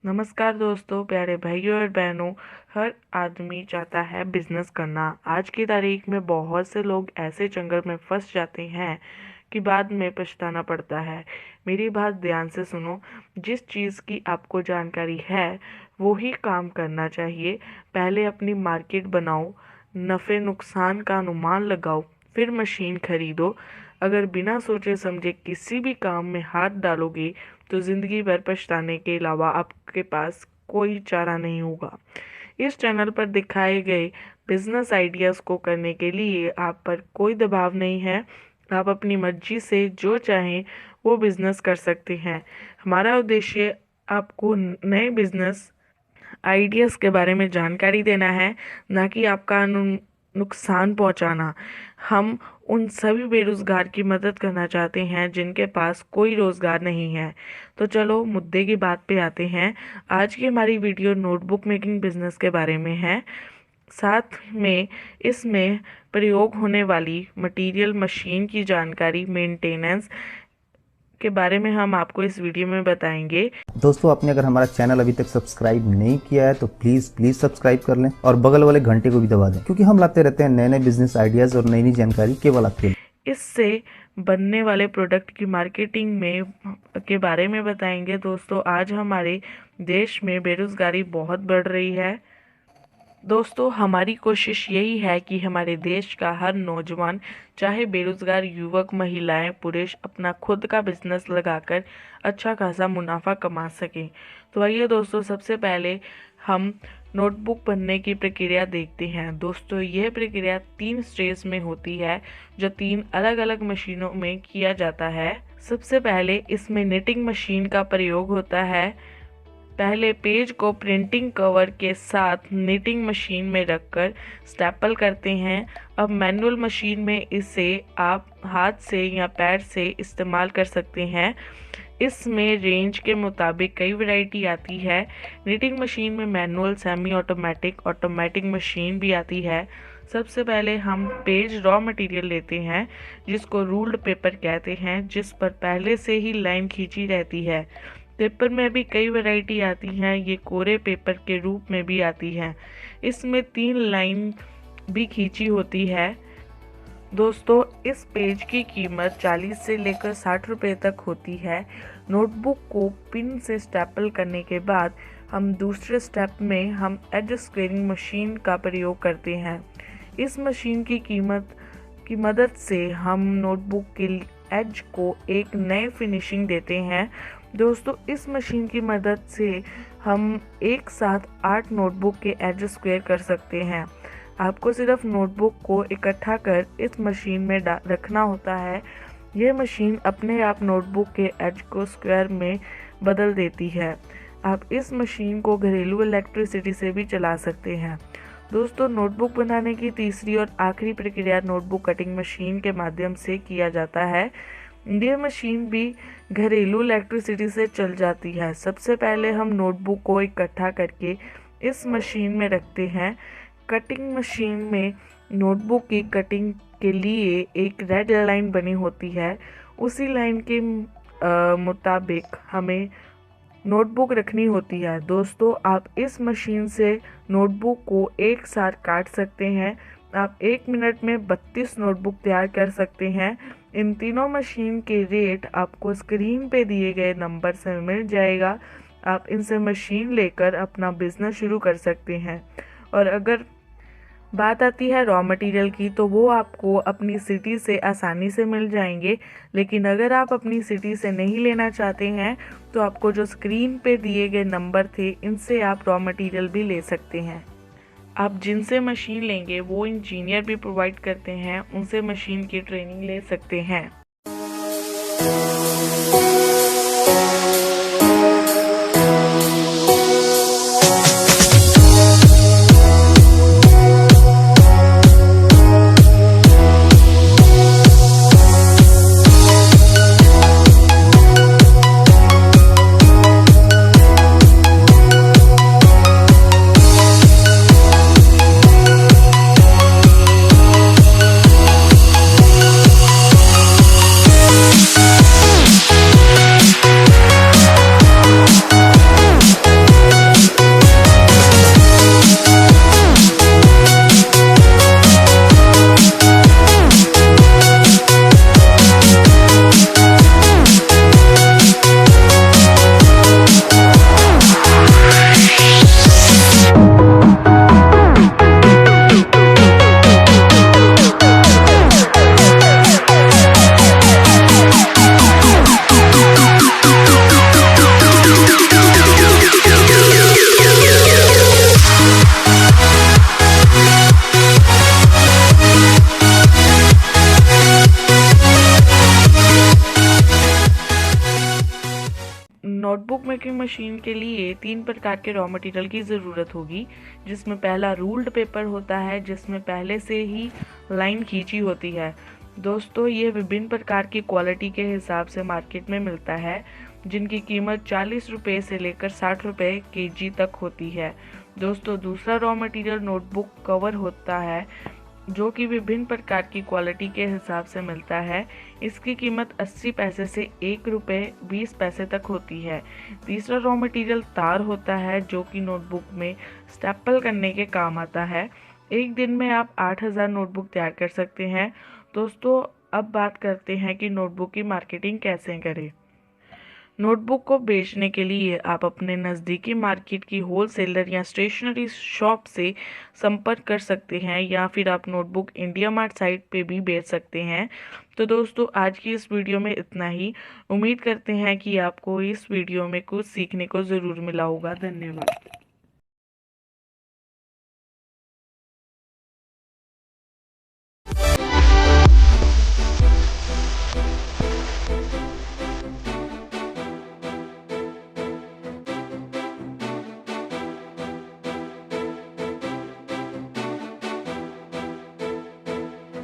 नमस्कार दोस्तों, प्यारे भाइयों और बहनों। हर आदमी चाहता है बिजनेस करना। आज की तारीख में बहुत से लोग ऐसे जंगल में फंस जाते हैं कि बाद में पछताना पड़ता है। मेरी बात ध्यान से सुनो। जिस चीज़ की आपको जानकारी है वो ही काम करना चाहिए। पहले अपनी मार्केट बनाओ, नफ़े नुकसान का अनुमान लगाओ, फिर मशीन खरीदो। अगर बिना सोचे समझे किसी भी काम में हाथ डालोगे तो ज़िंदगी भर पछताने के अलावा आपके पास कोई चारा नहीं होगा। इस चैनल पर दिखाए गए बिजनेस आइडियाज़ को करने के लिए आप पर कोई दबाव नहीं है। आप अपनी मर्जी से जो चाहें वो बिजनेस कर सकते हैं। हमारा उद्देश्य आपको नए बिजनेस आइडियाज़ के बारे में जानकारी देना है, ना कि आपका नुकसान पहुंचाना। हम उन सभी बेरोजगार की मदद करना चाहते हैं जिनके पास कोई रोजगार नहीं है। तो चलो मुद्दे की बात पे आते हैं। आज की हमारी वीडियो नोटबुक मेकिंग बिजनेस के बारे में है। साथ में इसमें प्रयोग होने वाली मटेरियल, मशीन की जानकारी, मेंटेनेंस के बारे में हम आपको इस वीडियो में बताएंगे। दोस्तों, आपने अगर हमारा चैनल अभी तक सब्सक्राइब नहीं किया है तो प्लीज सब्सक्राइब कर लें और बगल वाले घंटे को भी दबा दें, क्योंकि हम लाते रहते हैं नए नए बिजनेस आइडियाज और नई नई जानकारी केवल आपके लिए। इससे बनने वाले प्रोडक्ट की मार्केटिंग में के बारे में बताएंगे। दोस्तों, आज हमारे देश में बेरोजगारी बहुत बढ़ रही है। दोस्तों, हमारी कोशिश यही है कि हमारे देश का हर नौजवान, चाहे बेरोजगार युवक, महिलाएं, पुरुष, अपना खुद का बिजनेस लगाकर अच्छा खासा मुनाफा कमा सकें। तो आइए दोस्तों, सबसे पहले हम नोटबुक बनने की प्रक्रिया देखते हैं। दोस्तों, यह प्रक्रिया 3 स्टेज में होती है, जो 3 अलग अलग मशीनों में किया जाता है। सबसे पहले इसमें निटिंग मशीन का प्रयोग होता है। पहले पेज को प्रिंटिंग कवर के साथ निटिंग मशीन में रखकर स्टेपल करते हैं। अब मैनुअल मशीन में इसे आप हाथ से या पैर से इस्तेमाल कर सकते हैं। इसमें रेंज के मुताबिक कई वैरायटी आती है। निटिंग मशीन में manual, semi automatic, automatic machine भी आती है। सबसे पहले हम पेज रॉ मटेरियल लेते हैं, जिसको रूल्ड पेपर कहते हैं, जिस पर पहले से ही लाइन खींची रहती है। पेपर में भी कई वैरायटी आती हैं। ये कोरे पेपर के रूप में भी आती है। इसमें 3 लाइन भी खींची होती है। दोस्तों, इस पेज की कीमत 40 से लेकर 60 रुपये तक होती है। नोटबुक को पिन से स्टेपल करने के बाद हम दूसरे स्टेप में हम एज स्क्वेयरिंग मशीन का प्रयोग करते हैं। इस मशीन की मदद से हम नोटबुक के एज को एक नए फिनिशिंग देते हैं। दोस्तों, इस मशीन की मदद से हम एक साथ 8 नोटबुक के एज स्क्वेयर कर सकते हैं। आपको सिर्फ नोटबुक को इकट्ठा कर इस मशीन में रखना होता है। यह मशीन अपने आप नोटबुक के एज को स्क्वायर में बदल देती है। आप इस मशीन को घरेलू इलेक्ट्रिसिटी से भी चला सकते हैं। दोस्तों, नोटबुक बनाने की तीसरी और आखिरी प्रक्रिया नोटबुक कटिंग मशीन के माध्यम से किया जाता है। यह मशीन भी घरेलू इलेक्ट्रिसिटी से चल जाती है। सबसे पहले हम नोटबुक को इकट्ठा करके इस मशीन में रखते हैं। कटिंग मशीन में नोटबुक की कटिंग के लिए एक रेड लाइन बनी होती है। उसी लाइन के मुताबिक हमें नोटबुक रखनी होती है। दोस्तों, आप इस मशीन से नोटबुक को एक साथ काट सकते हैं। आप 1 मिनट में 32 नोटबुक तैयार कर सकते हैं। इन तीनों मशीन के रेट आपको स्क्रीन पे दिए गए नंबर से मिल जाएगा। आप इनसे मशीन लेकर अपना बिजनेस शुरू कर सकते हैं। और अगर बात आती है रॉ मटेरियल की, तो वो आपको अपनी सिटी से आसानी से मिल जाएंगे। लेकिन अगर आप अपनी सिटी से नहीं लेना चाहते हैं तो आपको जो स्क्रीन पे दिए गए नंबर थे, इनसे आप रॉ मटेरियल भी ले सकते हैं। आप जिनसे मशीन लेंगे वो इंजीनियर भी प्रोवाइड करते हैं, उनसे मशीन की ट्रेनिंग ले सकते हैं। नोटबुक मेकिंग मशीन के लिए 3 प्रकार के रॉ मटेरियल की ज़रूरत होगी, जिसमें पहला रूल्ड पेपर होता है, जिसमें पहले से ही लाइन खींची होती है। दोस्तों, ये विभिन्न प्रकार की क्वालिटी के हिसाब से मार्केट में मिलता है, जिनकी कीमत 40 रुपये से लेकर 60 रुपये केजी तक होती है। दोस्तों, दूसरा रॉ मटेरियल नोटबुक कवर होता है, जो कि विभिन्न प्रकार की क्वालिटी के हिसाब से मिलता है। इसकी कीमत 80 पैसे से 1 रुपये 20 पैसे तक होती है। तीसरा रॉ मटेरियल तार होता है, जो कि नोटबुक में स्टेपल करने के काम आता है। एक दिन में आप 8000 नोटबुक तैयार कर सकते हैं। दोस्तों, अब बात करते हैं कि नोटबुक की मार्केटिंग कैसे करें। नोटबुक को बेचने के लिए आप अपने नज़दीकी मार्केट की होलसेलर या स्टेशनरी शॉप से संपर्क कर सकते हैं, या फिर आप नोटबुक इंडिया मार्ट साइट पे भी बेच सकते हैं। तो दोस्तों, आज की इस वीडियो में इतना ही। उम्मीद करते हैं कि आपको इस वीडियो में कुछ सीखने को ज़रूर मिला होगा। धन्यवाद।